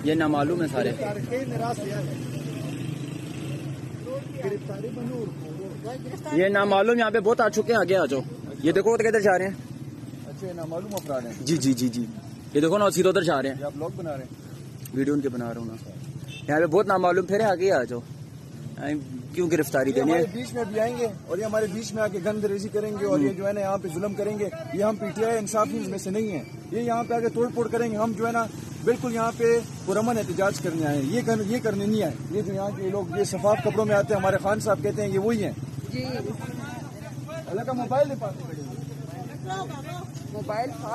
ये नामालूम है सारे। ये नामालूम यहाँ पे बहुत आ चुके हैं, आगे आ जाओ। ये देखो किधर जा रहे हैं। अच्छा, नामालूम अपराध हैं। जी जी जी जी, ये देखो ना सीधे उधर जा रहे हैं। आप ब्लॉग बना रहे हैं? वीडियो उनके बना रहा हूँ ना। यहाँ पे बहुत नामालूम फिर आगे आ जाओ। क्यों गिरफ्तारी देनी है? हमारे बीच में भी आएंगे और ये हमारे बीच में आके गंदरेजी करेंगे और ये जो है ना यहाँ पे जुल्म करेंगे। ये हम पीटीआई इंसाफ में से नहीं है, ये यहाँ पे आके तोड़ फोड़ करेंगे। हम जो है ना बिल्कुल यहाँ पे पुरअमन एहतजाज करने आए हैं, ये करने नहीं आए। ये जो यहाँ के लोग ये शफाफ कपड़ों में आते हैं, हमारे खान साहब कहते हैं ये वही हैं। अल्लाह का मोबाइल ले पाते मोबाइल